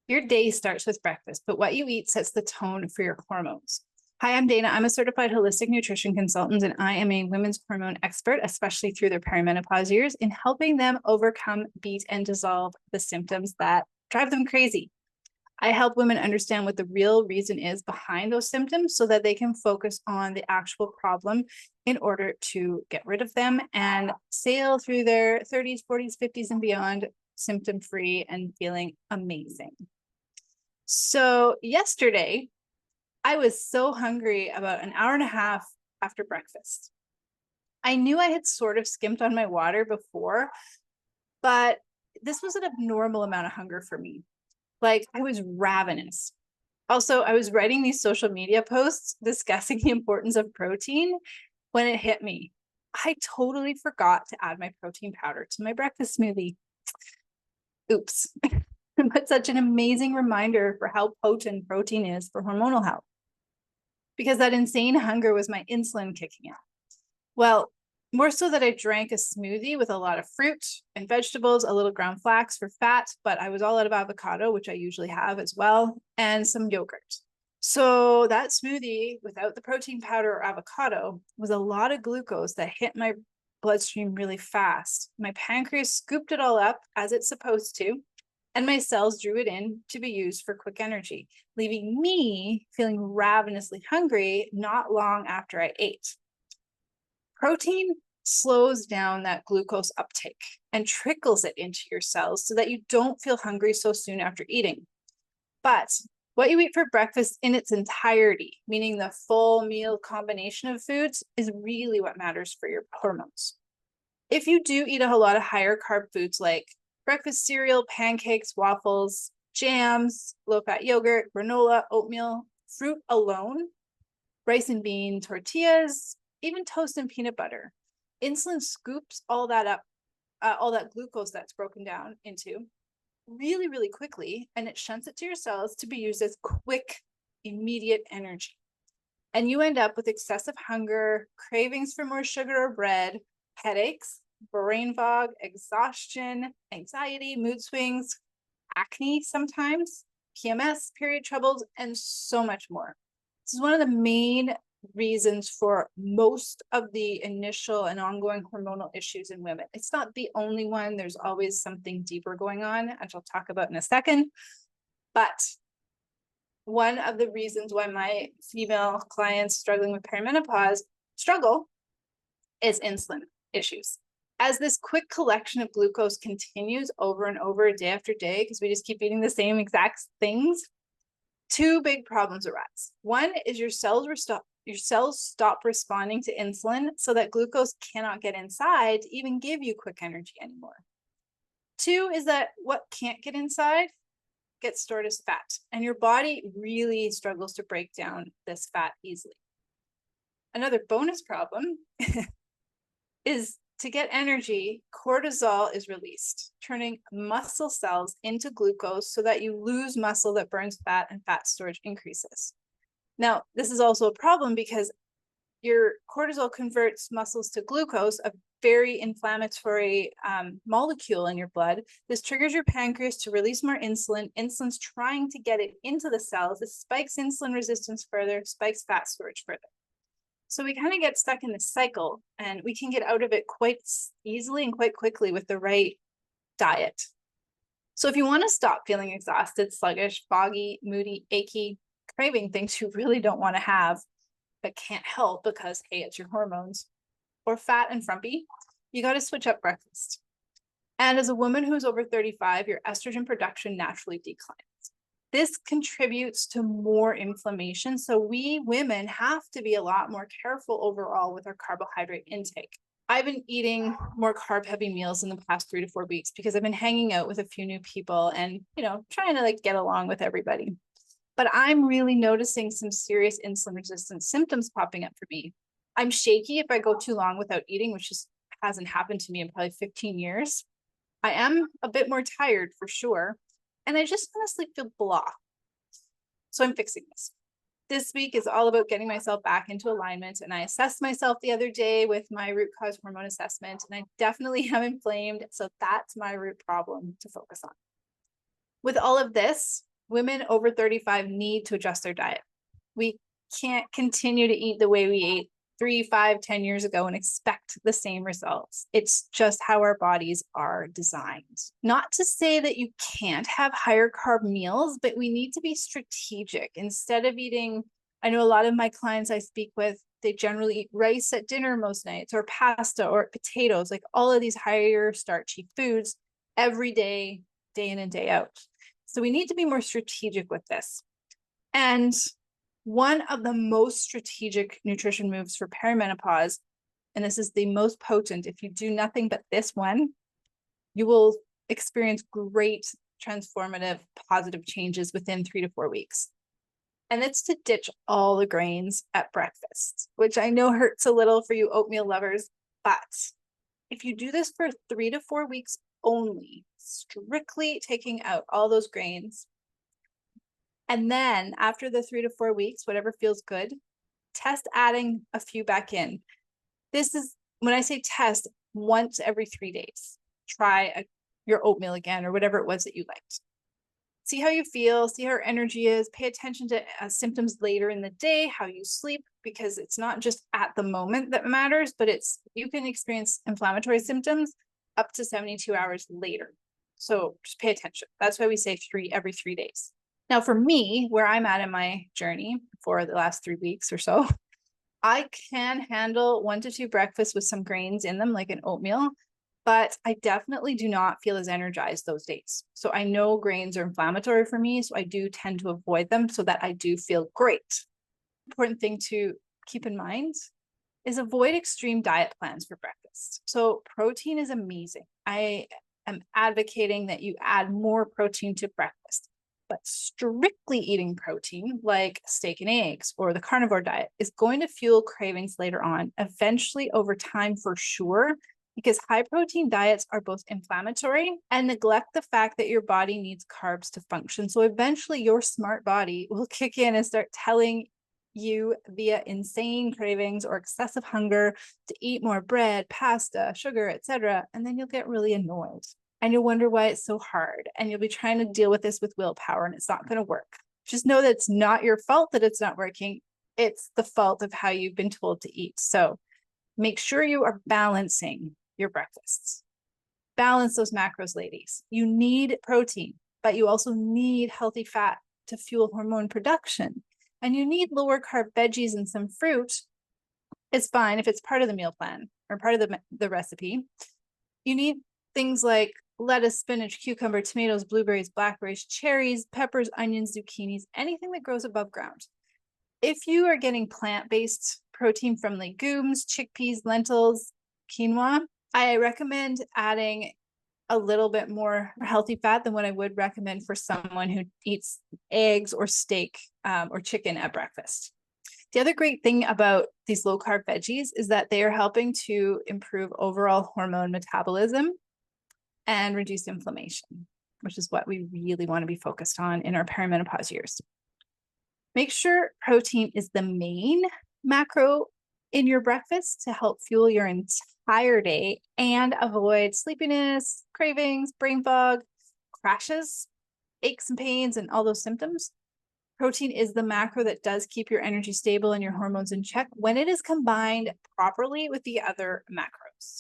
Your day starts with breakfast, but what you eat sets the tone for your hormones. Hi, I'm Dana. I'm a certified holistic nutrition consultant, and I am a women's hormone expert, especially through their perimenopause years, in helping them overcome, beat, and dissolve the symptoms that drive them crazy. I help women understand what the real reason is behind those symptoms so that they can focus on the actual problem in order to get rid of them and sail through their 30s, 40s, 50s, and beyond symptom free and feeling amazing. So yesterday, I was so hungry about an hour and a half after breakfast. I knew I had sort of skimped on my water before, but this was an abnormal amount of hunger for me. Like I was ravenous. Also, I was writing these social media posts discussing the importance of protein when it hit me. I totally forgot to add my protein powder to my breakfast smoothie. Oops. But such an amazing reminder for how potent protein is for hormonal health. Because that insane hunger was my insulin kicking in. Well, more so that I drank a smoothie with a lot of fruit and vegetables, a little ground flax for fat, but I was all out of avocado, which I usually have as well, and some yogurt. So that smoothie without the protein powder or avocado was a lot of glucose that hit my bloodstream really fast. My pancreas scooped it all up as it's supposed to, and my cells drew it in to be used for quick energy, leaving me feeling ravenously hungry not long after I ate. Protein slows down that glucose uptake and trickles it into your cells so that you don't feel hungry so soon after eating. But what you eat for breakfast in its entirety, meaning the full meal combination of foods, is really what matters for your hormones. If you do eat a whole lot of higher carb foods like breakfast cereal, pancakes, waffles, jams, low-fat yogurt, granola, oatmeal, fruit alone, rice and bean tortillas, even toast and peanut butter, insulin scoops all that up, all that glucose that's broken down into really, really quickly, and it shunts it to your cells to be used as quick, immediate energy. And you end up with excessive hunger, cravings for more sugar or bread, headaches, brain fog, exhaustion, anxiety, mood swings, acne sometimes, PMS, period troubles, and so much more. This is one of the main reasons for most of the initial and ongoing hormonal issues in women. It's not the only one. There's always something deeper going on, which I'll talk about in a second. But one of the reasons why my female clients struggling with perimenopause struggle is insulin issues. As this quick collection of glucose continues over and over day after day, because we just keep eating the same exact things, two big problems arise. One is your cells stop responding to insulin so that glucose cannot get inside to even give you quick energy anymore. Two is that what can't get inside gets stored as fat, and your body really struggles to break down this fat easily. Another bonus problem is to get energy, cortisol is released, turning muscle cells into glucose so that you lose muscle that burns fat and fat storage increases. Now, this is also a problem because your cortisol converts muscles to glucose, a very inflammatory molecule in your blood. This triggers your pancreas to release more insulin. Insulin's trying to get it into the cells. This spikes insulin resistance further, spikes fat storage further. So we kind of get stuck in this cycle, and we can get out of it quite easily and quite quickly with the right diet. So if you want to stop feeling exhausted, sluggish, foggy, moody, achy, craving things you really don't want to have, but can't help because, hey, it's your hormones, or fat and frumpy, you got to switch up breakfast. And as a woman who's over 35, your estrogen production naturally declines. This contributes to more inflammation. So we women have to be a lot more careful overall with our carbohydrate intake. I've been eating more carb heavy meals in the past 3 to 4 weeks because I've been hanging out with a few new people and, trying to get along with everybody. But I'm really noticing some serious insulin resistance symptoms popping up for me. I'm shaky if I go too long without eating, which just hasn't happened to me in probably 15 years. I am a bit more tired for sure. And I just honestly feel blah. So I'm fixing this. This week is all about getting myself back into alignment. And I assessed myself the other day with my root cause hormone assessment, and I definitely am inflamed. So that's my root problem to focus on. With all of this, Women over 35 need to adjust their diet. We can't continue to eat the way we ate 3, 5, 10 years ago and expect the same results. It's just how our bodies are designed. Not to say that you can't have higher carb meals, but we need to be strategic. Instead of eating, I know a lot of my clients I speak with, they generally eat rice at dinner most nights, or pasta, or potatoes, like all of these higher starchy foods every day, day in and day out. So we need to be more strategic with this. And one of the most strategic nutrition moves for perimenopause, and this is the most potent, if you do nothing but this one, you will experience great transformative positive changes within 3 to 4 weeks. And it's to ditch all the grains at breakfast, which I know hurts a little for you oatmeal lovers, but if you do this for 3 to 4 weeks only, strictly taking out all those grains, and then after the 3 to 4 weeks, whatever feels good, test adding a few back in. This is, when I say test, once every 3 days. Try your oatmeal again, or whatever it was that you liked. See how you feel, see how your energy is, pay attention to symptoms later in the day, how you sleep, because it's not just at the moment that matters, but you can experience inflammatory symptoms up to 72 hours later. So just pay attention. That's why we say every 3 days. Now for me, where I'm at in my journey for the last 3 weeks or so, I can handle 1 to 2 breakfasts with some grains in them, like an oatmeal, but I definitely do not feel as energized those days. So I know grains are inflammatory for me, so I do tend to avoid them so that I do feel great. Important thing to keep in mind is avoid extreme diet plans for breakfast. So protein is amazing. I am advocating that you add more protein to breakfast, but strictly eating protein like steak and eggs or the carnivore diet is going to fuel cravings later on, eventually over time for sure, because high protein diets are both inflammatory and neglect the fact that your body needs carbs to function. So eventually your smart body will kick in and start telling you via insane cravings or excessive hunger to eat more bread, pasta, sugar, etc. And then you'll get really annoyed and you'll wonder why it's so hard. And you'll be trying to deal with this with willpower and it's not going to work. Just know that it's not your fault that it's not working. It's the fault of how you've been told to eat. So make sure you are balancing your breakfasts. Balance those macros, ladies. You need protein, but you also need healthy fat to fuel hormone production. And you need lower carb veggies and some fruit. It's fine if it's part of the meal plan or part of the recipe. You need things like lettuce, spinach, cucumber, tomatoes, blueberries, blackberries, cherries, peppers, onions, zucchinis, anything that grows above ground. If you are getting plant-based protein from legumes, chickpeas, lentils, quinoa, I recommend adding a little bit more healthy fat than what I would recommend for someone who eats eggs or steak or chicken at breakfast. The other great thing about these low carb veggies is that they are helping to improve overall hormone metabolism and reduce inflammation, which is what we really want to be focused on in our perimenopause years. Make sure protein is the main macro in your breakfast to help fuel your entire day and avoid sleepiness, cravings, brain fog, crashes, aches and pains, and all those symptoms. Protein is the macro that does keep your energy stable and your hormones in check when it is combined properly with the other macros.